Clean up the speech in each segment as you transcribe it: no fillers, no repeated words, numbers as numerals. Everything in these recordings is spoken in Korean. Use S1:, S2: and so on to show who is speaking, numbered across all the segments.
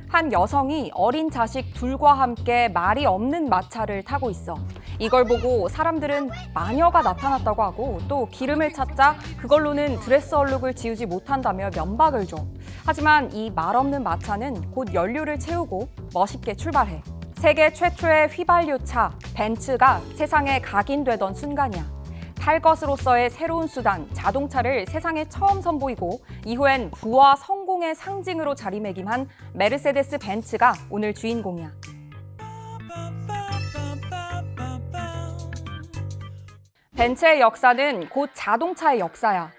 S1: 한 여성이 어린 자식 둘과 함께 말이 없는 마차를 타고 있어. 이걸 보고 사람들은 마녀가 나타났다고 하고 또 기름을 찾자 그걸로는 드레스 얼룩을 지우지 못한다며 면박을 줘. 하지만 이 말 없는 마차는 곧 연료를 채우고 멋있게 출발해. 세계 최초의 휘발유차 벤츠가 세상에 각인되던 순간이야. 탈 것으로서의 새로운 수단, 자동차를 세상에 처음 선보이고 이후엔 부와 성공의 상징으로 자리매김한 메르세데스 벤츠가 오늘 주인공이야. 벤츠의 역사는 곧 자동차의 역사야.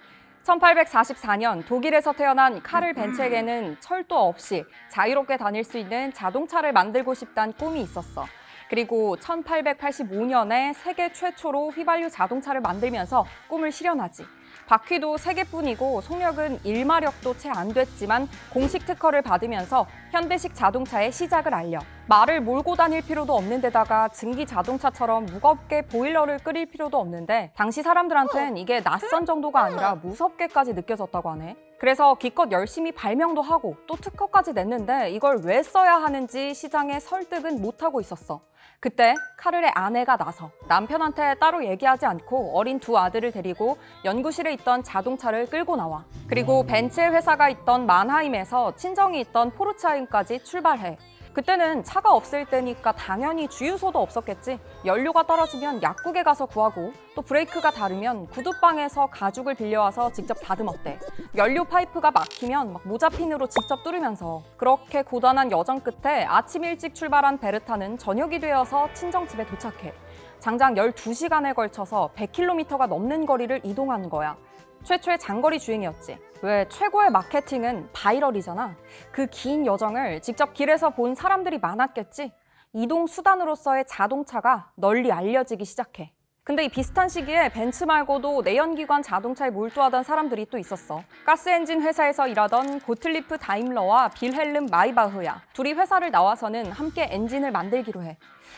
S1: 1844년 독일에서 태어난 카를 벤츠에게는 철도 없이 자유롭게 다닐 수 있는 자동차를 만들고 싶다는 꿈이 있었어. 그리고 1885년에 세계 최초로 휘발유 자동차를 만들면서 꿈을 실현하지. 바퀴도 3개뿐이고 속력은 1마력도 채 안 됐지만 공식 특허를 받으면서 현대식 자동차의 시작을 알려. 말을 몰고 다닐 필요도 없는 데다가 증기 자동차처럼 무겁게 보일러를 끓일 필요도 없는데 당시 사람들한텐 이게 낯선 정도가 아니라 무섭게까지 느껴졌다고 하네. 그래서 기껏 열심히 발명도 하고 또 특허까지 냈는데 이걸 왜 써야 하는지 시장에 설득은 못하고 있었어. 그때 카를의 아내가 나서 남편한테 따로 얘기하지 않고 어린 2 아들을 데리고 연구실에 있던 자동차를 끌고 나와. 그리고 벤츠의 회사가 있던 만하임에서 친정이 있던 포르츠하임까지 출발해. 그때는 차가 없을 때니까 당연히 주유소도 없었겠지. 연료가 떨어지면 약국에 가서 구하고 또 브레이크가 다르면 구두방에서 가죽을 빌려와서 직접 다듬었대. 연료 파이프가 막히면 모자핀으로 직접 뚫으면서. 그렇게 고단한 여정 끝에 아침 일찍 출발한 베르타는 저녁이 되어서 친정집에 도착해. 장장 12시간에 걸쳐서 100km가 넘는 거리를 이동하는 거야. 최초의 장거리 주행이었지. 왜 최고의 마케팅은 바이럴이잖아. 그 긴 여정을 직접 길에서 본 사람들이 많았겠지. 이동 수단으로서의 자동차가 널리 알려지기 시작해. 근데 이 비슷한 시기에 벤츠 말고도 내연기관 자동차에 몰두하던 사람들이 또 있었어. 가스 엔진 회사에서 일하던 고틀리프 다임러와 빌헬름 마이바흐야. 둘이 회사를 나와서는 함께 엔진을 만들기로 해.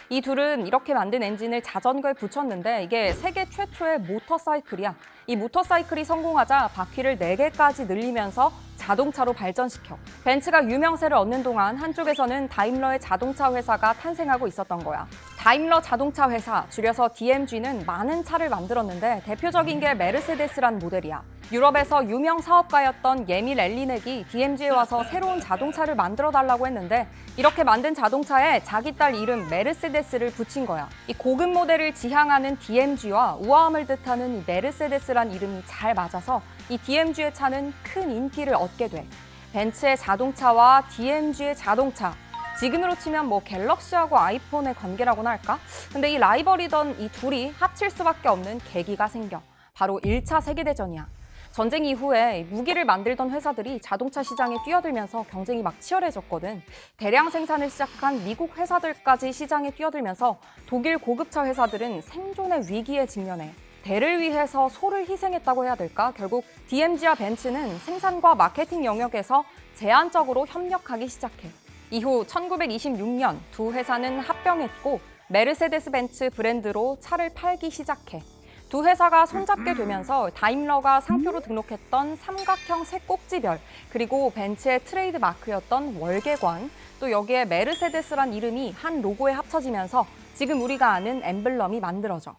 S1: 이 둘은 이렇게 만든 엔진을 자전거에 붙였는데 이게 세계 최초의 모터사이클이야. 이 모터사이클이 성공하자 바퀴를 4개까지 늘리면서 자동차로 발전시켜. 벤츠가 유명세를 얻는 동안 한쪽에서는 다임러의 자동차 회사가 탄생하고 있었던 거야. 다임러 자동차 회사, 줄여서 DMG는 많은 차를 만들었는데 대표적인 게 메르세데스란 모델이야. 유럽에서 유명 사업가였던 예밀 엘리넥이 DMG에 와서 새로운 자동차를 만들어달라고 했는데 이렇게 만든 자동차에 자기 딸 이름 메르세데스를 붙인 거야. 이 고급 모델을 지향하는 DMG와 우아함을 뜻하는 이 메르세데스란 이름이 잘 맞아서 이 DMG의 차는 큰 인기를 얻게 돼. 벤츠의 자동차와 DMG의 자동차. 지금으로 치면 갤럭시하고 아이폰의 관계라고나 할까? 근데 이 라이벌이던 이 둘이 합칠 수밖에 없는 계기가 생겨. 바로 1차 세계대전이야. 전쟁 이후에 무기를 만들던 회사들이 자동차 시장에 뛰어들면서 경쟁이 막 치열해졌거든. 대량 생산을 시작한 미국 회사들까지 시장에 뛰어들면서 독일 고급차 회사들은 생존의 위기에 직면해. 대를 위해서 소를 희생했다고 해야 될까? 결국 DMG와 벤츠는 생산과 마케팅 영역에서 제한적으로 협력하기 시작해. 이후 1926년 두 회사는 합병했고 메르세데스 벤츠 브랜드로 차를 팔기 시작해. 두 회사가 손잡게 되면서 다임러가 상표로 등록했던 삼각형 세 꼭지별, 그리고 벤츠의 트레이드 마크였던 월계관, 또 여기에 메르세데스란 이름이 한 로고에 합쳐지면서 지금 우리가 아는 엠블럼이 만들어져.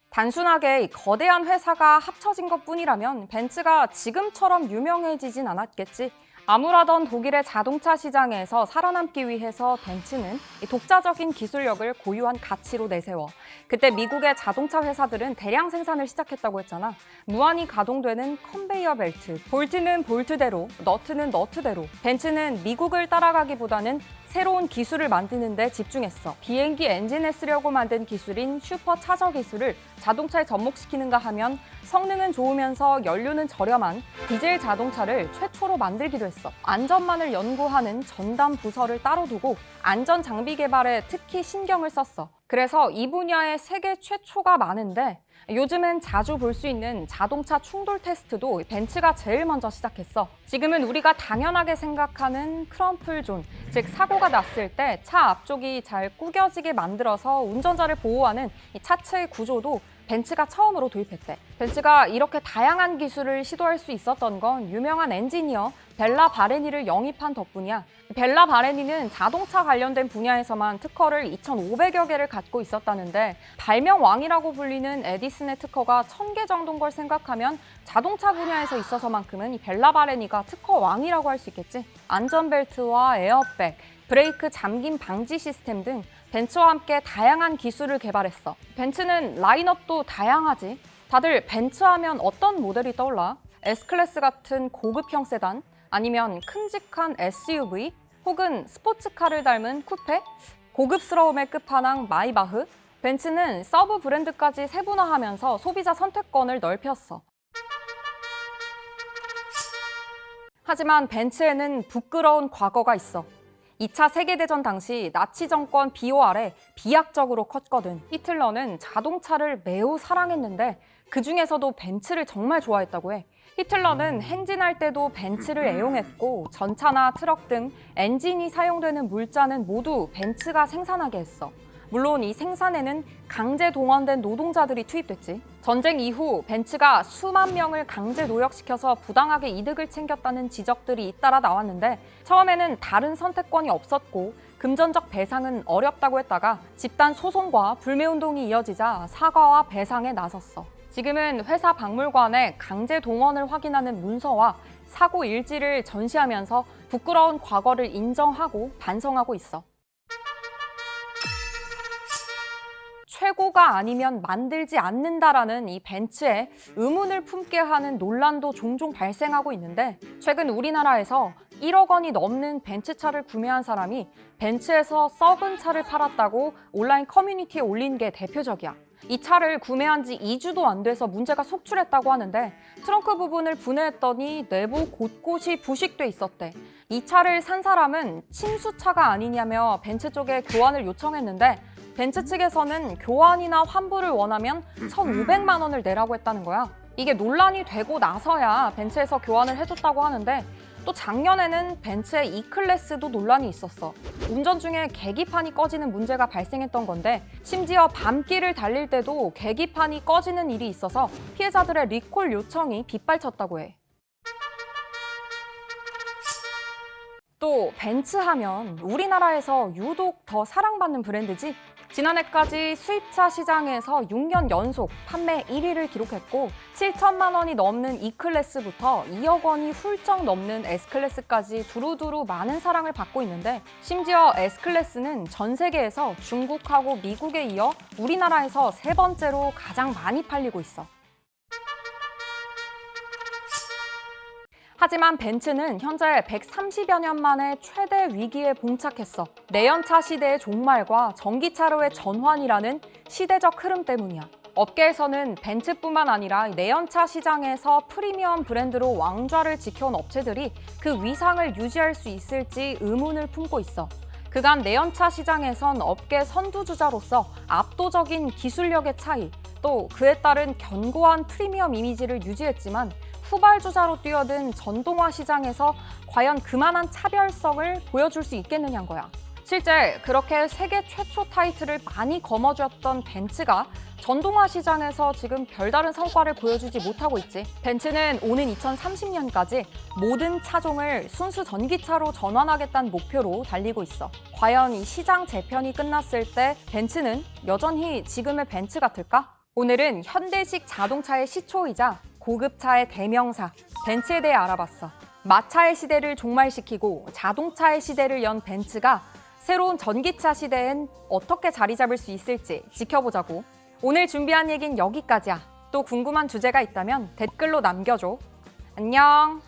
S1: 단순하게 거대한 회사가 합쳐진 것뿐이라면 벤츠가 지금처럼 유명해지진 않았겠지. 암울하던 독일의 자동차 시장에서 살아남기 위해서 벤츠는 독자적인 기술력을 고유한 가치로 내세워. 그때 미국의 자동차 회사들은 대량 생산을 시작했다고 했잖아. 무한히 가동되는 컨베이어 벨트, 볼트는 볼트대로, 너트는 너트대로. 벤츠는 미국을 따라가기보다는 새로운 기술을 만드는 데 집중했어. 비행기 엔진에 쓰려고 만든 기술인 슈퍼차저 기술을 자동차에 접목시키는가 하면 성능은 좋으면서 연료는 저렴한 디젤 자동차를 최초로 만들기도 했어. 안전만을 연구하는 전담 부서를 따로 두고 안전 장비 개발에 특히 신경을 썼어. 그래서 이 분야에 세계 최초가 많은데 요즘은 자주 볼 수 있는 자동차 충돌 테스트도 벤츠가 제일 먼저 시작했어. 지금은 우리가 당연하게 생각하는 크럼플 존, 즉 사고가 났을 때 차 앞쪽이 잘 구겨지게 만들어서 운전자를 보호하는 이 차체의 구조도 벤츠가 처음으로 도입했대. 벤츠가 이렇게 다양한 기술을 시도할 수 있었던 건 유명한 엔지니어 벨라 바레니를 영입한 덕분이야. 벨라 바레니는 자동차 관련된 분야에서만 특허를 2,500여 개를 갖고 있었다는데 발명 왕이라고 불리는 에디슨의 특허가 1,000개 정도인 걸 생각하면 자동차 분야에서 있어서만큼은 이 벨라 바레니가 특허 왕이라고 할 수 있겠지. 안전벨트와 에어백, 브레이크 잠김 방지 시스템 등 벤츠와 함께 다양한 기술을 개발했어. 벤츠는 라인업도 다양하지. 다들 벤츠 하면 어떤 모델이 떠올라? S클래스 같은 고급형 세단? 아니면 큼직한 SUV? 혹은 스포츠카를 닮은 쿠페? 고급스러움의 끝판왕 마이바흐? 벤츠는 서브 브랜드까지 세분화하면서 소비자 선택권을 넓혔어. 하지만 벤츠에는 부끄러운 과거가 있어. 2차 세계대전 당시 나치 정권 비호 아래 비약적으로 컸거든. 히틀러는 자동차를 매우 사랑했는데 그 중에서도 벤츠를 정말 좋아했다고 해. 히틀러는 행진할 때도 벤츠를 애용했고 전차나 트럭 등 엔진이 사용되는 물자는 모두 벤츠가 생산하게 했어. 물론 이 생산에는 강제 동원된 노동자들이 투입됐지. 전쟁 이후 벤츠가 수만 명을 강제 노역시켜서 부당하게 이득을 챙겼다는 지적들이 잇따라 나왔는데 처음에는 다른 선택권이 없었고 금전적 배상은 어렵다고 했다가 집단 소송과 불매운동이 이어지자 사과와 배상에 나섰어. 지금은 회사 박물관에 강제 동원을 확인하는 문서와 사고 일지를 전시하면서 부끄러운 과거를 인정하고 반성하고 있어. 최고가 아니면 만들지 않는다라는 이 벤츠에 의문을 품게 하는 논란도 종종 발생하고 있는데 최근 우리나라에서 1억 원이 넘는 벤츠차를 구매한 사람이 벤츠에서 썩은 차를 팔았다고 온라인 커뮤니티에 올린 게 대표적이야. 이 차를 구매한 지 2주도 안 돼서 문제가 속출했다고 하는데 트렁크 부분을 분해했더니 내부 곳곳이 부식돼 있었대. 이 차를 산 사람은 침수차가 아니냐며 벤츠 쪽에 교환을 요청했는데 벤츠 측에서는 교환이나 환불을 원하면 1,500만 원을 내라고 했다는 거야. 이게 논란이 되고 나서야 벤츠에서 교환을 해줬다고 하는데 또 작년에는 벤츠의 E클래스도 논란이 있었어. 운전 중에 계기판이 꺼지는 문제가 발생했던 건데 심지어 밤길을 달릴 때도 계기판이 꺼지는 일이 있어서 피해자들의 리콜 요청이 빗발쳤다고 해. 또 벤츠 하면 우리나라에서 유독 더 사랑받는 브랜드지? 지난해까지 수입차 시장에서 6년 연속 판매 1위를 기록했고 7천만 원이 넘는 E클래스부터 2억 원이 훌쩍 넘는 S클래스까지 두루두루 많은 사랑을 받고 있는데 심지어 S클래스는 전 세계에서 중국하고 미국에 이어 우리나라에서 3번째로 가장 많이 팔리고 있어. 하지만 벤츠는 현재 130여 년 만에 최대 위기에 봉착했어. 내연차 시대의 종말과 전기차로의 전환이라는 시대적 흐름 때문이야. 업계에서는 벤츠뿐만 아니라 내연차 시장에서 프리미엄 브랜드로 왕좌를 지켜온 업체들이 그 위상을 유지할 수 있을지 의문을 품고 있어. 그간 내연차 시장에선 업계 선두주자로서 압도적인 기술력의 차이, 또 그에 따른 견고한 프리미엄 이미지를 유지했지만 후발주자로 뛰어든 전동화 시장에서 과연 그만한 차별성을 보여줄 수 있겠느냐는 거야. 실제 그렇게 세계 최초 타이틀을 많이 거머쥐었던 벤츠가 전동화 시장에서 지금 별다른 성과를 보여주지 못하고 있지. 벤츠는 오는 2030년까지 모든 차종을 순수 전기차로 전환하겠다는 목표로 달리고 있어. 과연 이 시장 재편이 끝났을 때 벤츠는 여전히 지금의 벤츠 같을까? 오늘은 현대식 자동차의 시초이자 고급차의 대명사 벤츠에 대해 알아봤어. 마차의 시대를 종말시키고 자동차의 시대를 연 벤츠가 새로운 전기차 시대엔 어떻게 자리 잡을 수 있을지 지켜보자고. 오늘 준비한 얘긴 여기까지야. 또 궁금한 주제가 있다면 댓글로 남겨줘. 안녕.